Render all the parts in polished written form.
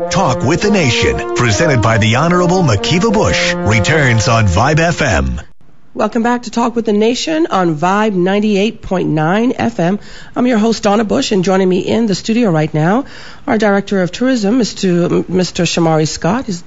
Talk with the Nation, presented by the Honorable McKeeva Bush, returns on Vibe FM. Welcome back to Talk with the Nation on Vibe 98.9 FM. I'm your host, Donna Bush, and joining me in the studio right now, our Director of Tourism, Mr. Shomari Scott. He's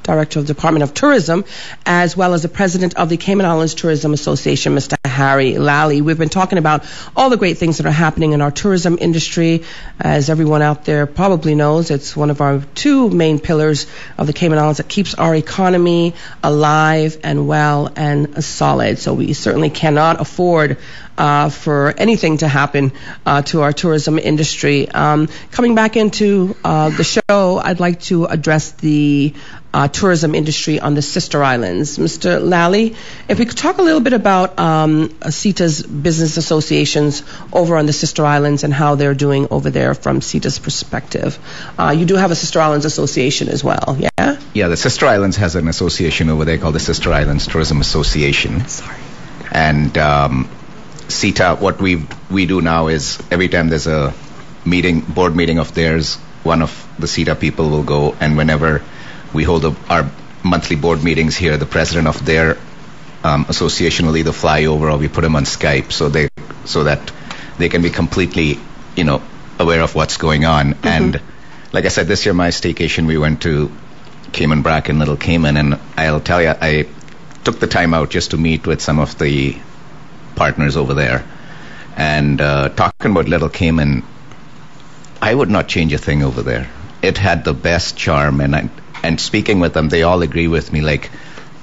Director of the Department of Tourism, as well as the President of the Cayman Islands Tourism Association, Mr. Harry Lalli. We've been talking about all the great things that are happening in our tourism industry. As everyone out there probably knows, it's one of our two main pillars of the Cayman Islands that keeps our economy alive and well and solid. So we certainly cannot afford for anything to happen to our tourism industry. Coming back into the show, I'd like to address the tourism industry on the sister islands. Mr. Lalli, if we could talk a little bit about CETA's business associations over on the sister islands and how they're doing over there from CETA's perspective. You do have a sister islands association as well, yeah? Yeah, the sister islands has an association over there called the Sister Islands Tourism Association. Sorry. And CETA, what we do now is every time there's a board meeting of theirs, one of the CETA people will go, and whenever we hold our monthly board meetings here, the president of their association will either fly over or we put him on Skype so that they can be completely, aware of what's going on. Mm-hmm. And like I said, this year my staycation, we went to Cayman Brac in Little Cayman, and I'll tell you, I took the time out just to meet with some of the partners over there. And talking about Little Cayman, I would not change a thing over there. It had the best charm, and speaking with them, they all agree with me, like,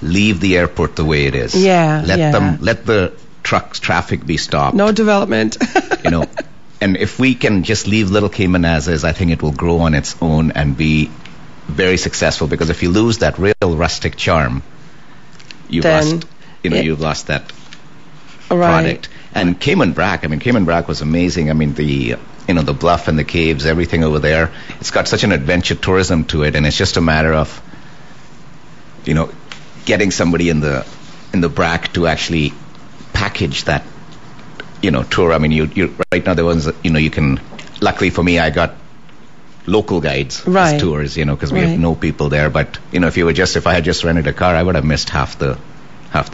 leave the airport the way it is. Yeah. Let the traffic be stopped. No development. And if we can just leave Little Cayman as is, I think it will grow on its own and be very successful, because if you lose that real rustic charm, you've lost that product. And Cayman Brac was amazing. I mean, the bluff and the caves, everything over there, it's got such an adventure tourism to it, and it's just a matter of, getting somebody in the Brac to actually package that, tour. I mean, you right now the ones that, you can, luckily for me, I got local guides as tours, because we have no people there. But, if I had just rented a car, I would have missed half the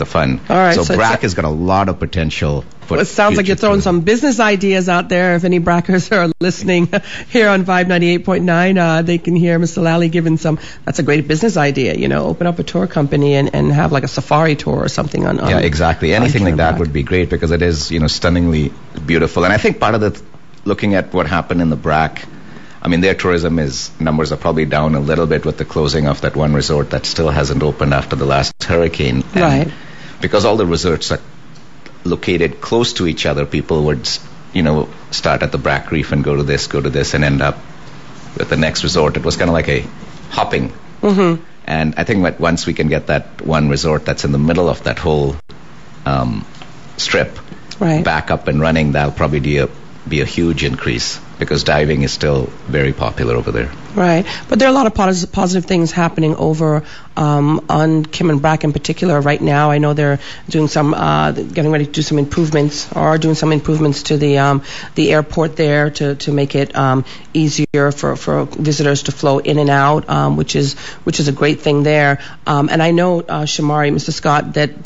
fun. All right, so Brac has got a lot of potential. Well, it sounds like you're throwing some business ideas out there. If any Brackers are listening here on Vibe 98.9, they can hear Mr. Lalli giving some. That's a great business idea. Open up a tour company and have like a safari tour or something on. Yeah, exactly. Anything like that would be great, because it is stunningly beautiful. And I think part of the looking at what happened in the Brac, I mean, their tourism numbers are probably down a little bit with the closing of that one resort that still hasn't opened after the last hurricane. And because all the resorts are located close to each other, people would, start at the Brac Reef and go to this, and end up at the next resort. It was kind of like a hopping. Mm-hmm. And I think that once we can get that one resort that's in the middle of that whole strip back up and running, that'll probably be a huge increase, because diving is still very popular over there. Right. But there are a lot of positive things happening over on Cayman Brac in particular right now. I know they're doing getting ready to do some improvements, or doing some improvements to the airport there to make it easier for visitors to flow in and out, which is a great thing there. And I know, Shomari, Mr. Scott, that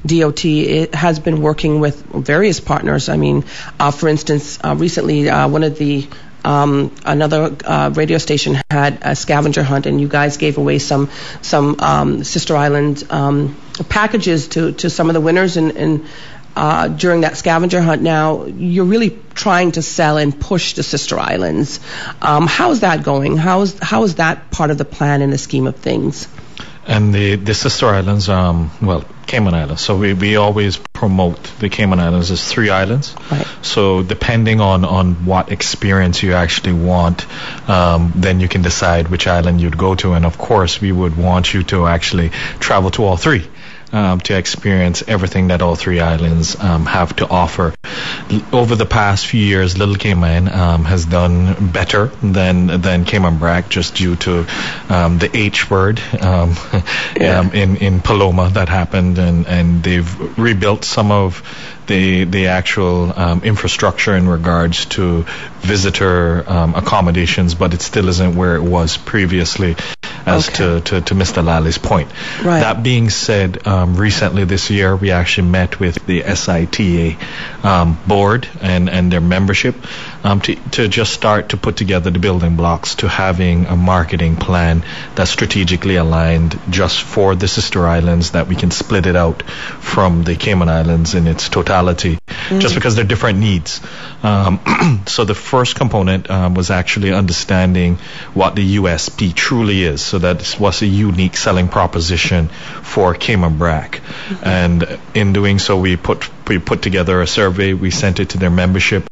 DOT has been working with various partners. I mean, for instance, recently one of the another radio station had a scavenger hunt, and you guys gave away some Sister Island packages to some of the winners and during that scavenger hunt. Now you're really trying to sell and push the Sister Islands. How is that going? How is that part of the plan in the scheme of things? And the Sister Islands, Cayman Islands. So we always promote the Cayman Islands as 3 islands. Right. So depending on what experience you actually want, then you can decide which island you'd go to. And of course, we would want you to actually travel to all 3. to experience everything that all three islands have to offer. Over the past few years, Little Cayman has done better than Cayman Brac, just due to the H word in Paloma that happened, and they've rebuilt some of the actual infrastructure in regards to visitor accommodations, but it still isn't where it was previously, as to Mr. Lalli's point. Right. That being said, recently this year we actually met with the SITA board and their membership to just start to put together the building blocks to having a marketing plan that's strategically aligned just for the sister islands, that we can split it out from the Cayman Islands in its totality, just because they're different needs. So the first component was actually understanding what the USP truly is. So that was a unique selling proposition for Cayman Brac. And in doing so, we put together a survey. We sent it to their membership.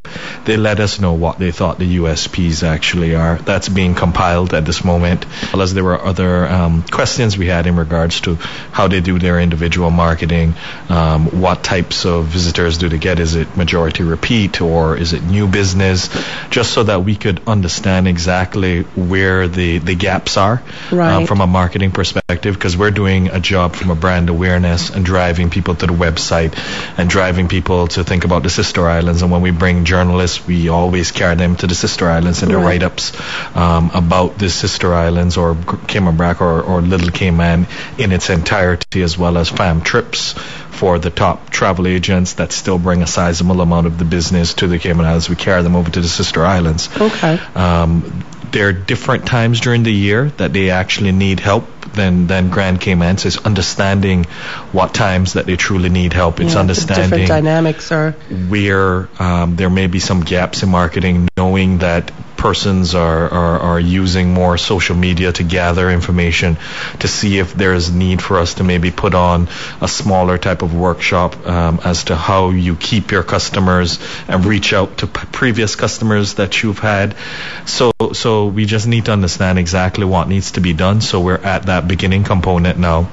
They let us know what they thought the USPs actually are. That's being compiled at this moment. As there were other questions we had in regards to how they do their individual marketing, what types of visitors do they get? Is it majority repeat, or is it new business? Just so that we could understand exactly where the gaps are, right, from a marketing perspective, because we're doing a job from a brand awareness and driving people to the website and driving people to think about the sister islands. And when we bring journalists, we always carry them to the sister islands and their write-ups about the sister islands, or Cayman Brac or Little Cayman in its entirety, as well as fam trips for the top travel agents that still bring a sizable amount of the business to the Cayman Islands. We carry them over to the sister islands. Okay. There are different times during the year that they actually need help than Grand Cayman. So it's understanding what times that they truly need help. It's understanding different dynamics are where there may be some gaps in marketing, knowing that persons are using more social media to gather information, to see if there is need for us to maybe put on a smaller type of workshop as to how you keep your customers and reach out to previous customers that you've had. So we just need to understand exactly what needs to be done. So we're at that beginning component now.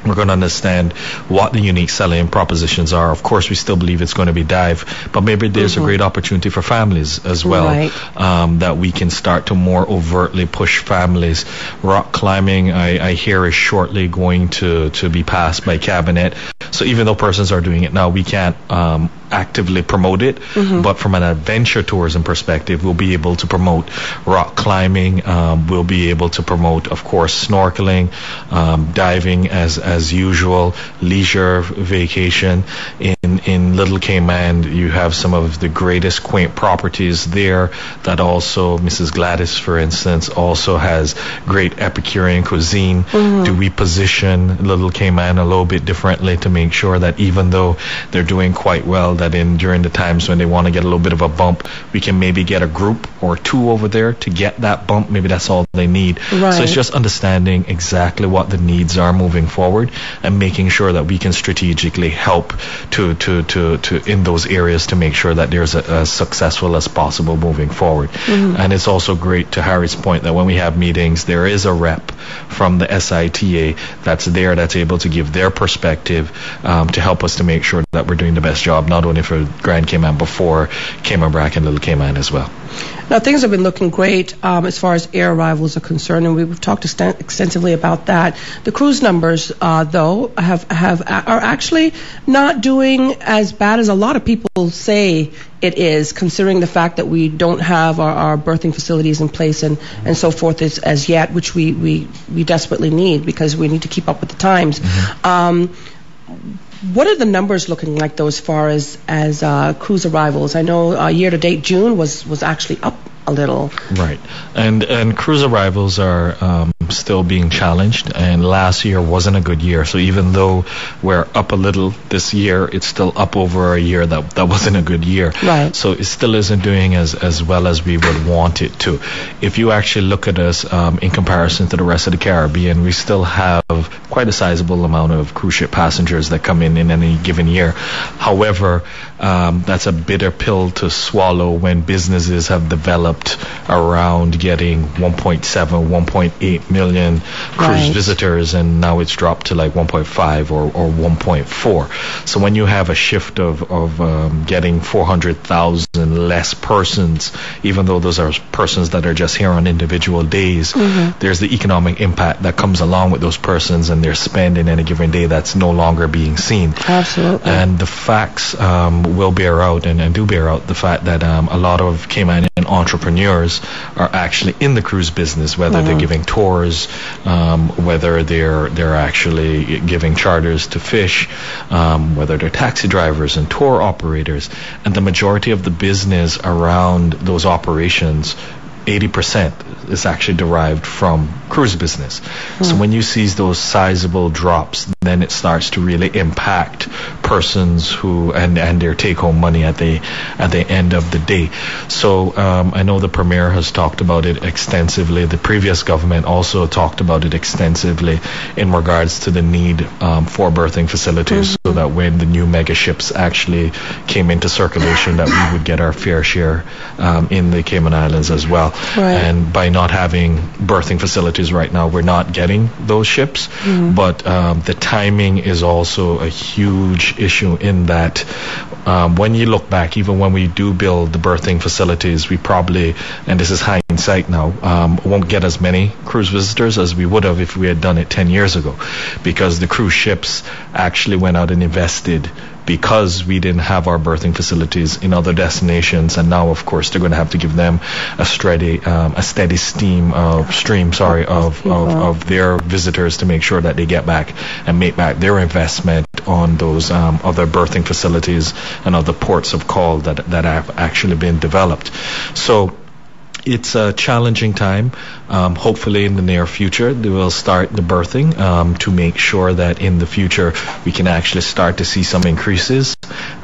We're going to understand what the unique selling propositions are. Of course, we still believe it's going to be dive, but maybe there's a great opportunity for families as well, that we can start to more overtly push families. Rock climbing, I hear, is shortly going to be passed by cabinet. So even though persons are doing it now, we can't actively promote it, but from an adventure tourism perspective, we'll be able to promote rock climbing. We'll be able to promote, of course, snorkeling, diving as usual, leisure vacation. In Little Cayman, you have some of the greatest quaint properties there that also, Mrs. Gladys, for instance, also has great Epicurean cuisine. Do we position Little Cayman a little bit differently to make sure that even though they're doing quite well, that during the times when they want to get a little bit of a bump, we can maybe get a group or two over there to get that bump. Maybe that's all they need. Right. So it's just understanding exactly what the needs are moving forward and making sure that we can strategically help to in those areas to make sure that there's as successful as possible moving forward. And it's also great, to Harry's point, that when we have meetings, there is a rep from the SITA that's there, that's able to give their perspective to help us to make sure that we're doing the best job, not only for Grand Cayman, before Cayman Brac and Little Cayman as well. Now, things have been looking great as far as air arrivals are concerned, and we've talked extensively about that. The cruise numbers, though, are actually not doing as bad as a lot of people say it is, considering the fact that we don't have our berthing facilities in place and so forth as yet, which we desperately need, because we need to keep up with the times. What are the numbers looking like, though, as far as cruise arrivals? I know year-to-date June was actually up a little. Right. And cruise arrivals are still being challenged, and last year wasn't a good year. So even though we're up a little this year, it's still up over a year that wasn't a good year. Right. So it still isn't doing as well as we would want it to. If you actually look at us in comparison to the rest of the Caribbean, we still have quite a sizable amount of cruise ship passengers that come in any given year. However, that's a bitter pill to swallow when businesses have developed developed around getting 1.7, 1.8 million cruise visitors, and now it's dropped to like 1.5 or 1.4. So when you have a shift of getting 400,000 less persons, even though those are persons that are just here on individual days, there's the economic impact that comes along with those persons and their spend in any given day that's no longer being seen. Absolutely. And the facts will bear out and do bear out the fact that a lot of Cayman entrepreneurs are actually in the cruise business, whether they're giving tours, whether they're actually giving charters to fish, whether they're taxi drivers and tour operators. And the majority of the business around those operations, 80% is actually derived from cruise business. So when you see those sizable drops, then it starts to really impact persons who and their take-home money at the end of the day. So I know the Premier has talked about it extensively. The previous government also talked about it extensively in regards to the need for berthing facilities, so that when the new mega ships actually came into circulation, that we would get our fair share in the Cayman Islands as well. And by not having berthing facilities right now, we're not getting those ships. But the timing is also a huge issue in that when you look back, even when we do build the berthing facilities, we probably, and this is hindsight now, won't get as many cruise visitors as we would have if we had done it 10 years ago, because the cruise ships actually went out and invested because we didn't have our berthing facilities in other destinations, and now of course they're going to have to give them a steady stream of their visitors to make sure that they get back and make back their investment on those other berthing facilities and other ports of call that have actually been developed. So it's a challenging time. Hopefully in the near future they will start the berthing to make sure that in the future we can actually start to see some increases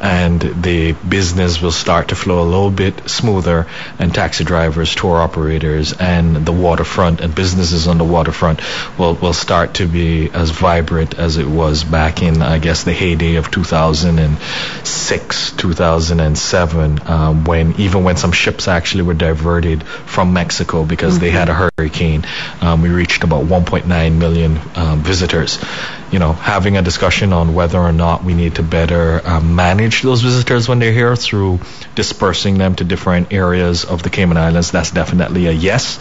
and the business will start to flow a little bit smoother, and taxi drivers, tour operators, and the waterfront and businesses on the waterfront will start to be as vibrant as it was back in, I guess, the heyday of 2006, 2007, when some ships actually were diverted from Mexico because they had a hurricane. We reached about 1.9 million visitors. Having a discussion on whether or not we need to better manage those visitors when they're here through dispersing them to different areas of the Cayman Islands, that's definitely a yes.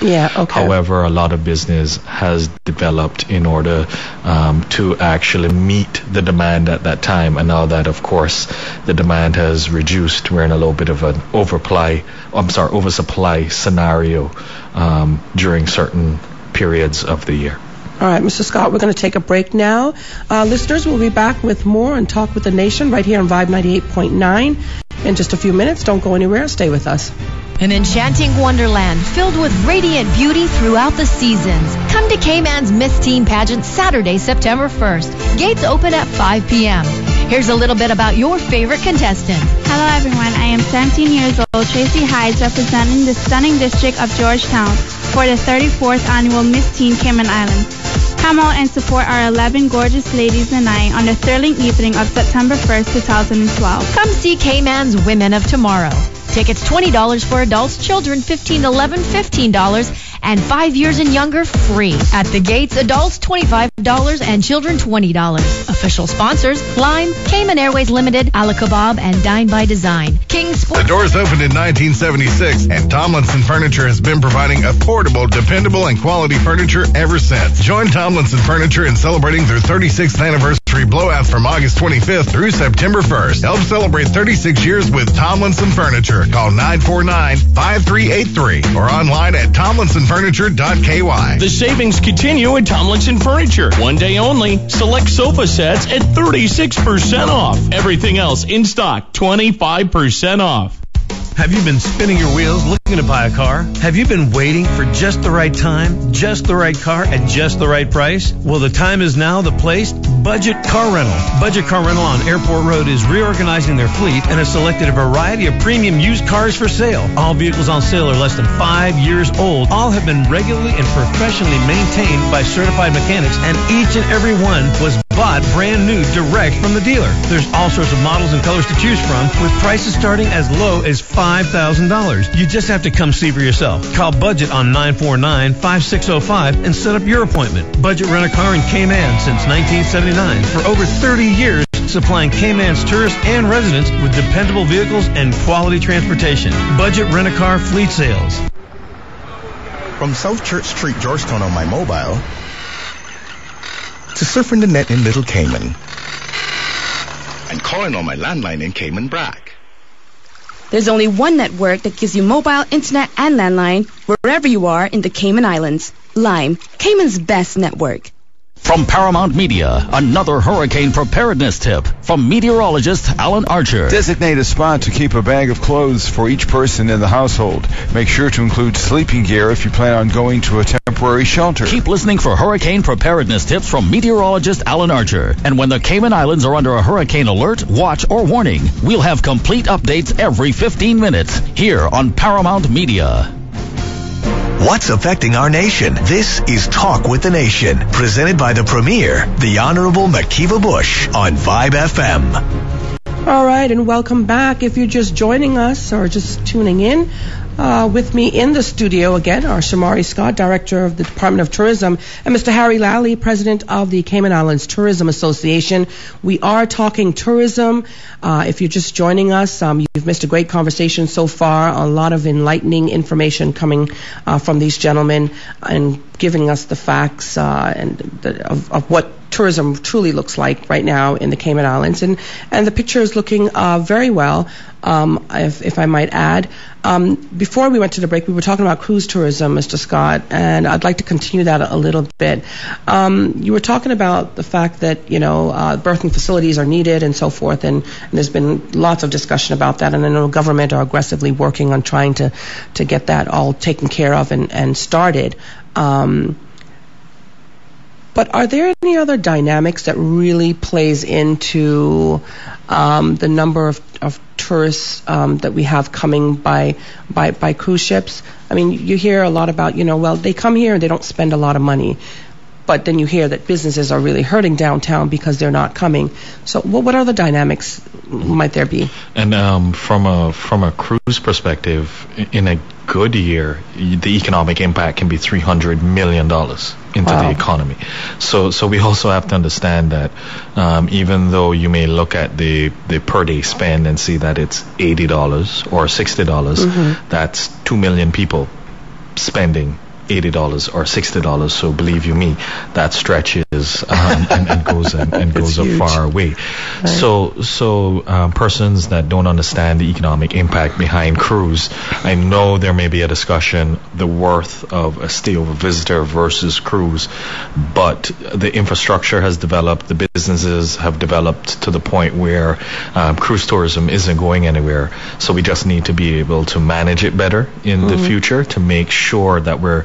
However, a lot of business has developed in order to actually meet the demand at that time, and now that of course the demand has reduced, we're in a little bit of an oversupply scenario during certain periods of the year. All right, Mr. Scott, we're going to take a break now. Listeners, we'll be back with more and Talk with the Nation right here on Vibe 98.9 in just a few minutes. Don't go anywhere. Stay with us. An enchanting wonderland filled with radiant beauty throughout the seasons. Come to Cayman's Miss Teen Pageant Saturday, September 1st. Gates open at 5 p.m. Here's a little bit about your favorite contestant. Hello everyone, I am 17 years old, Tracy Hides, representing the stunning district of Georgetown for the 34th annual Miss Teen Cayman Islands. Come out and support our 11 gorgeous ladies and I on the thrilling evening of September 1st, 2012. Come see Cayman's Women of Tomorrow. Tickets $20 for adults, children $15 to $11, $15, and 5 years and younger free. At the gates, adults $25 and children $20. Official sponsors: Lime, Cayman Airways Limited, Ala Kebab, and Dine by Design. King Sports. The doors opened in 1976, and Tomlinson Furniture has been providing affordable, dependable, and quality furniture ever since. Join Tomlinson Furniture in celebrating their 36th anniversary blowouts from August 25th through September 1st. Help celebrate 36 years with Tomlinson Furniture. Call 949-5383 or online at tomlinsonfurniture.ky. The savings continue at Tomlinson Furniture. One day only. Select sofa sets at 36% off. Everything else in stock, 25% off. Have you been spinning your wheels looking to buy a car? Have you been waiting for just the right time, just the right car, at just the right price? Well, the time is now, the place, Budget Car Rental. Budget Car Rental on Airport Road is reorganizing their fleet and has selected a variety of premium used cars for sale. All vehicles on sale are less than 5 years old. All have been regularly and professionally maintained by certified mechanics, and each and every one was bought brand new direct from the dealer. There's all sorts of models and colors to choose from with prices starting as low as $5,000. You just have to come see for yourself. Call Budget on 949-5605 and set up your appointment. Budget Rent-A-Car in Cayman since 1979. For over 30 years, supplying Cayman's tourists and residents with dependable vehicles and quality transportation. Budget Rent-A-Car Fleet Sales. From South Church Street, Georgetown on my mobile, to surfing the net in Little Cayman, and calling on my landline in Cayman Brac. There's only one network that gives you mobile, internet, and landline wherever you are in the Cayman Islands. Lime, Cayman's best network. From Paramount Media, another hurricane preparedness tip from meteorologist Alan Archer. Designate a spot to keep a bag of clothes for each person in the household. Make sure to include sleeping gear if you plan on going to a temporary shelter. Keep listening for hurricane preparedness tips from meteorologist Alan Archer. And when the Cayman Islands are under a hurricane alert, watch, or warning, we'll have complete updates every 15 minutes here on Paramount Media. What's affecting our nation? This is Talk with the Nation, presented by the Premier, the Honorable McKeeva Bush on Vibe FM. All right, and welcome back. If you're just joining us or just tuning in, with me in the studio again are Shomari Scott, Director of the Department of Tourism, and Mr. Harry Lalli, President of the Cayman Islands Tourism Association. We are talking tourism. If you're just joining us, you've missed a great conversation so far. A lot of enlightening information coming from these gentlemen and giving us the facts of what tourism truly looks like right now in the Cayman Islands, and the picture is looking very well, if I might add. Before we went to the break, we were talking about cruise tourism, Mr. Scott, and I'd like to continue that a little bit. You were talking about the fact that berthing facilities are needed and so forth, and there's been lots of discussion about that, and I know government are aggressively working on trying to get that all taken care of and started. But are there any other dynamics that really plays into the number of tourists that we have coming by cruise ships? I mean, you hear a lot about, well, they come here and they don't spend a lot of money. But then you hear that businesses are really hurting downtown because they're not coming. So what other dynamics might there be? And from a cruise perspective, in a good year, the economic impact can be $300 million into the economy. So we also have to understand that even though you may look at the per day spend and see that it's $80 or $60, that's 2 million people spending $80 or $60. So believe you me, that stretches and goes a far way. Right. So persons that don't understand the economic impact behind cruise, I know there may be a discussion the worth of a stay over visitor versus cruise, but the infrastructure has developed, the businesses have developed to the point where cruise tourism isn't going anywhere. So we just need to be able to manage it better in the future to make sure that we're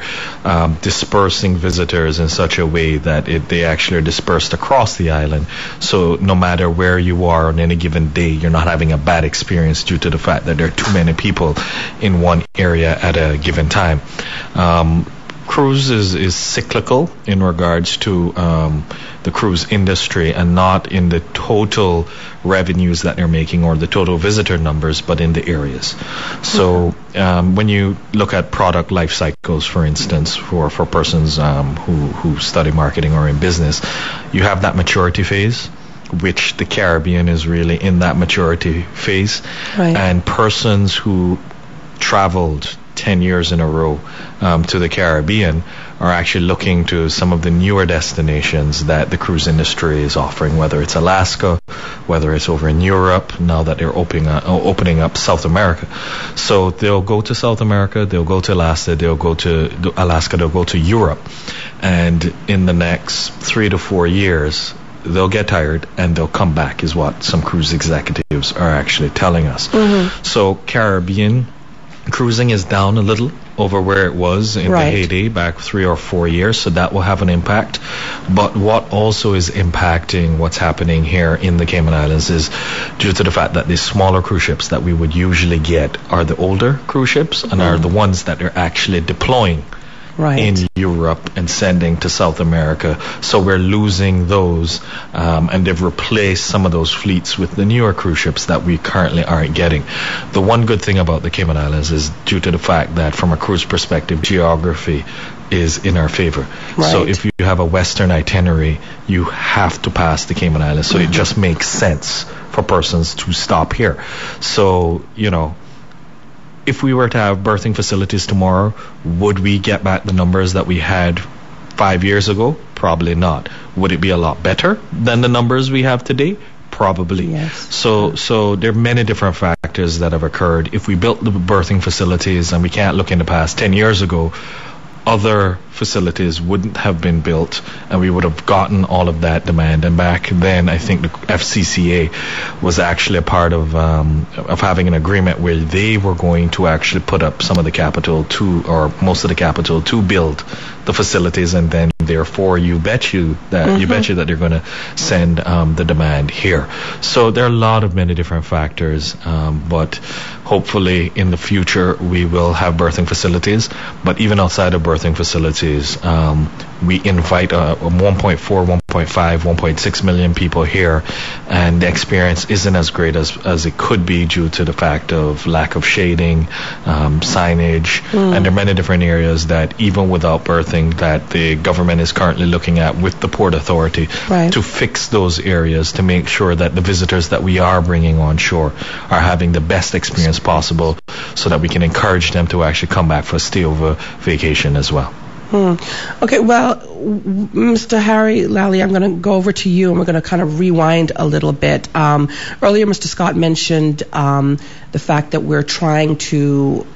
dispersing visitors in such a way that they actually are dispersed across the island. So no matter where you are on any given day, you're not having a bad experience due to the fact that there are too many people in one area at a given time. Cruise is cyclical in regards to the cruise industry, and not in the total revenues that they're making or the total visitor numbers, but in the areas. So when you look at product life cycles, for instance, for persons who study marketing or in business, you have that maturity phase, which the Caribbean is really in that maturity phase. Right. And persons who traveled 10 years in a row to the Caribbean are actually looking to some of the newer destinations that the cruise industry is offering, whether it's Alaska, whether it's over in Europe, now that they're opening up South America. So they'll go to South America, they'll go to Alaska, they'll go to Europe, and in the next 3 to 4 years, they'll get tired and they'll come back, is what some cruise executives are actually telling us. So Caribbean cruising is down a little over where it was in the heyday back 3 or 4 years, so that will have an impact. But what also is impacting what's happening here in the Cayman Islands is due to the fact that the smaller cruise ships that we would usually get are the older cruise ships and are the ones that are actually deploying in Europe and sending to South America. So we're losing those, and they've replaced some of those fleets with the newer cruise ships that we currently aren't getting. The one good thing about the Cayman Islands is due to the fact that from a cruise perspective, geography is in our favor. So if you have a western itinerary, you have to pass the Cayman Islands. So it just makes sense for persons to stop here. So, if we were to have birthing facilities tomorrow, would we get back the numbers that we had 5 years ago? Probably not. Would it be a lot better than the numbers we have today? Probably. Yes. So there are many different factors that have occurred. If we built the birthing facilities, and we can't look in the past 10 years ago, other facilities wouldn't have been built, and we would have gotten all of that demand. And back then, I think the FCCA was actually a part of having an agreement where they were going to actually put up some of the capital or most of the capital to build the facilities, and then therefore you bet you that they're going to send the demand here. So there are a lot of many different factors, but hopefully in the future we will have birthing facilities. But even outside of birthing facilities, we invite 1.4, 1.5, 1.6 million people here, and the experience isn't as great as it could be due to the fact of lack of shading, signage, and there are many different areas that even without birthing that the government is currently looking at with the Port Authority to fix those areas to make sure that the visitors that we are bringing on shore are having the best experience possible, so that we can encourage them to actually come back for a stay-over vacation as well. Okay, well, Mr. Harry Lalli, I'm going to go over to you, and we're going to kind of rewind a little bit. Earlier, Mr. Scott mentioned the fact that we're trying to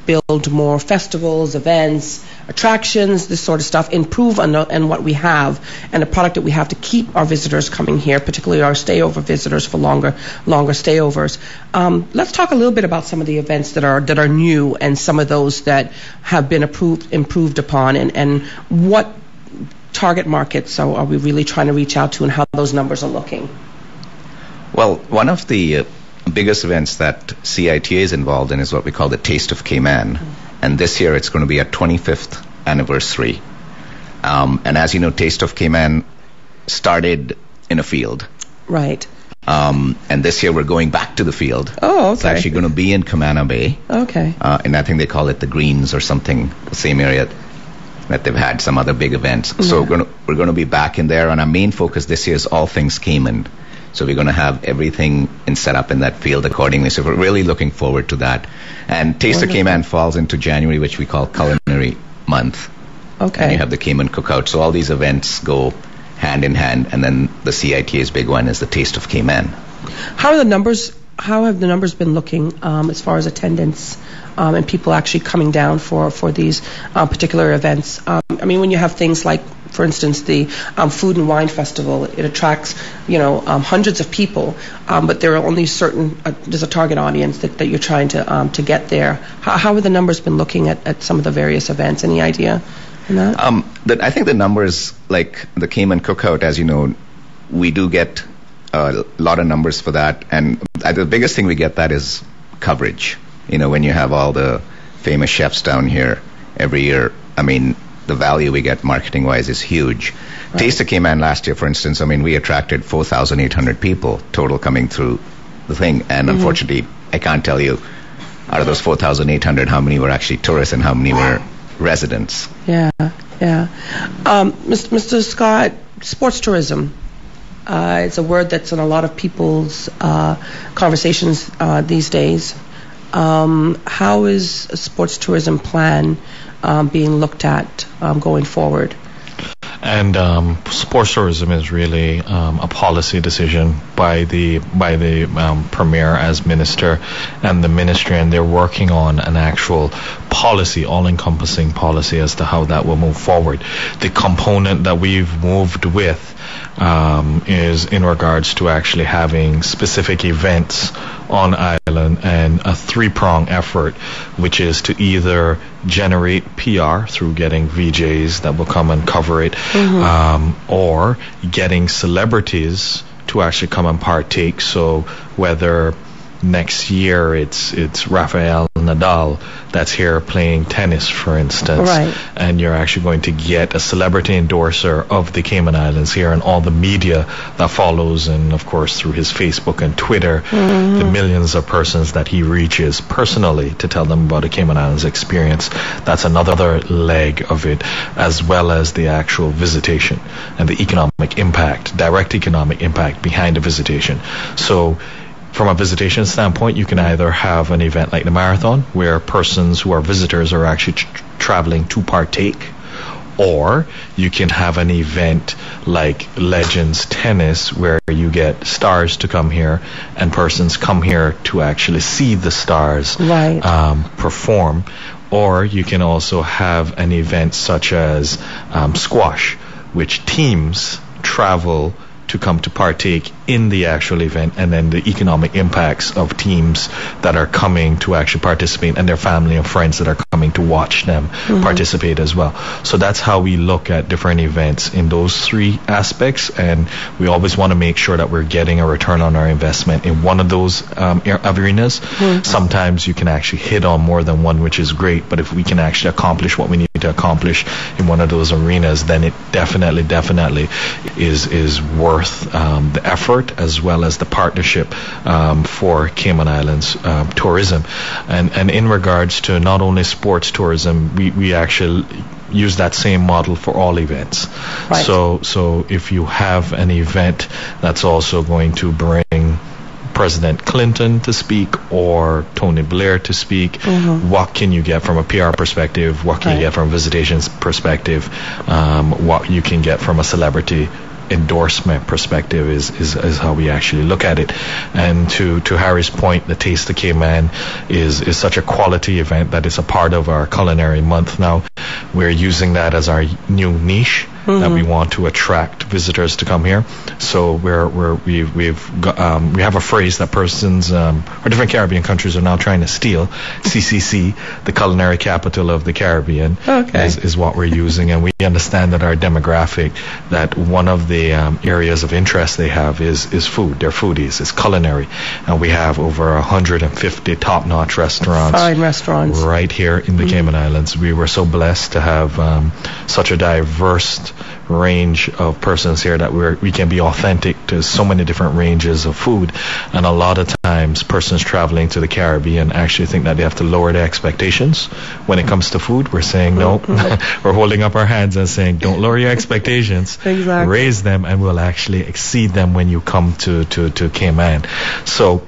build more festivals, events, attractions, this sort of stuff, improve on what we have and the product that we have to keep our visitors coming here, particularly our stayover visitors for longer stayovers. Let's talk a little bit about some of the events that are new, and some of those that have been improved upon, and what target markets are we really trying to reach out to, and how those numbers are looking. Well, one of the biggest events that CITA is involved in is what we call the Taste of Cayman, and this year it's going to be our 25th anniversary. And as you know, Taste of Cayman started in a field. Right. And this year we're going back to the field. Oh, okay. It's actually going to be in Camana Bay. Okay. And I think they call it the Greens or something, the same area that they've had some other big events. Yeah. So we're going to be back in there, and our main focus this year is all things Cayman. So we're going to have everything set up in that field accordingly. So we're really looking forward to that. And Taste of Cayman falls into January, which we call Culinary Month. Okay. And you have the Cayman Cookout. So all these events go hand in hand. And then the CITA's big one is the Taste of Cayman. How have the numbers been looking as far as attendance and people actually coming down for these particular events? I mean, when you have things like, for instance, the Food and Wine Festival, it attracts, hundreds of people, but there are only there's a target audience that you're trying to get there. How have the numbers been looking at some of the various events? Any idea on that? I think the numbers, like the Cayman Cookout, as you know, we do get a lot of numbers for that, and the biggest thing we get that is coverage. When you have all the famous chefs down here every year, I mean, the value we get marketing-wise is huge. Right. Taste of Cayman last year, for instance, I mean, we attracted 4,800 people total coming through the thing, and unfortunately, I can't tell you out of those 4,800 how many were actually tourists and how many were residents. Yeah. Mr. Scott, sports tourism. It's a word that's in a lot of people's conversations these days. How is a sports tourism plan being looked at going forward? And sports tourism is really a policy decision by the premier as minister and the ministry, and they're working on an actual policy, all-encompassing policy as to how that will move forward. The component that we've moved with is in regards to actually having specific events on island, and a three-prong effort, which is to either generate PR through getting VJs that will come and cover it, or getting celebrities to actually come and partake. So whether next year it's Rafael Nadal Nadal that's here playing tennis, for instance. Right. And you're actually going to get a celebrity endorser of the Cayman Islands here, and all the media that follows, and of course through his Facebook and Twitter, the millions of persons that he reaches personally to tell them about the Cayman Islands experience. That's another leg of it, as well as the actual visitation and the economic impact, direct economic impact behind the visitation. So from a visitation standpoint, you can either have an event like the marathon, where persons who are visitors are actually traveling to partake, or you can have an event like Legends Tennis, where you get stars to come here, and persons come here to actually see the stars perform. Or you can also have an event such as squash, which teams travel to come to partake in the actual event, and then the economic impacts of teams that are coming to actually participate, and their family and friends that are coming to watch them participate as well. So that's how we look at different events in those three aspects, and we always want to make sure that we're getting a return on our investment in one of those arenas. Sometimes you can actually hit on more than one, which is great, but if we can actually accomplish what we need to accomplish in one of those arenas, then it definitely is worth the effort, as well as the partnership for Cayman Islands tourism. And in regards to not only sports tourism, we actually use that same model for all events. Right. So if you have an event that's also going to bring President Clinton to speak or Tony Blair to speak, what can you get from a PR perspective? What can you get from a visitations perspective? What you can get from a celebrity endorsement perspective is how we actually look at it. And to Harry's point, the Taste of Cayman is such a quality event that it's a part of our culinary month now. We're using that as our new niche that we want to attract visitors to come here. So we have a phrase that persons or different Caribbean countries are now trying to steal. CCC, the culinary capital of the Caribbean, is what we're using, and we understand that our demographic, that one of the areas of interest they have is food. They're foodies. It's culinary, and we have over 150 top-notch restaurants. Fine restaurants right here in the Cayman Islands. We were so blessed to have such a diverse range of persons here that we can be authentic to so many different ranges of food. And a lot of times persons traveling to the Caribbean actually think that they have to lower their expectations when it comes to food. We're saying no. We're holding up our hands and saying don't lower your expectations, raise them, and we'll actually exceed them when you come to Cayman. So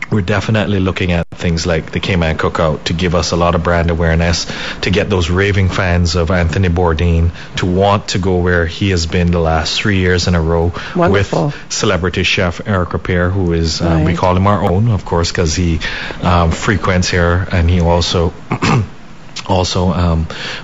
we're definitely looking at things like the Cayman Cookout to give us a lot of brand awareness, to get those raving fans of Anthony Bourdain to want to go where he has been the last 3 years in a row. Wonderful. With celebrity chef Eric Rapere, who is, we call him our own, of course, because he frequents here, and he also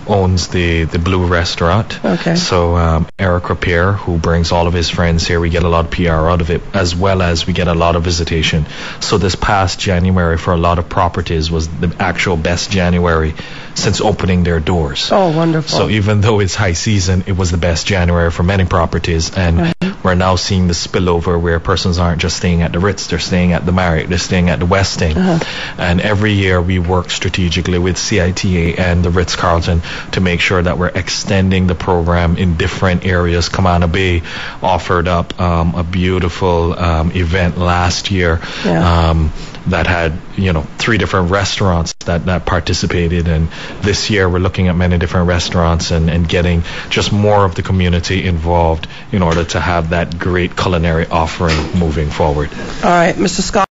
owns the Blue Restaurant. So Eric Rapere, who brings all of his friends here, we get a lot of PR out of it, as well as we get a lot of visitation. So this past January for a lot of properties was the actual best January since opening their doors. Oh, wonderful. So even though it's high season, it was the best January for many properties, and we're now seeing the spillover where persons aren't just staying at the Ritz, they're staying at the Marriott, they're staying at the Westin. And every year we work strategically with CITA and the Ritz-Carlton to make sure that we're extending the program in different areas. Camana Bay offered up a beautiful event last year that had 3 different restaurants that participated, and this year we're looking at many different restaurants and getting just more of the community involved in order to have that great culinary offering moving forward. All right, Mr. Scott.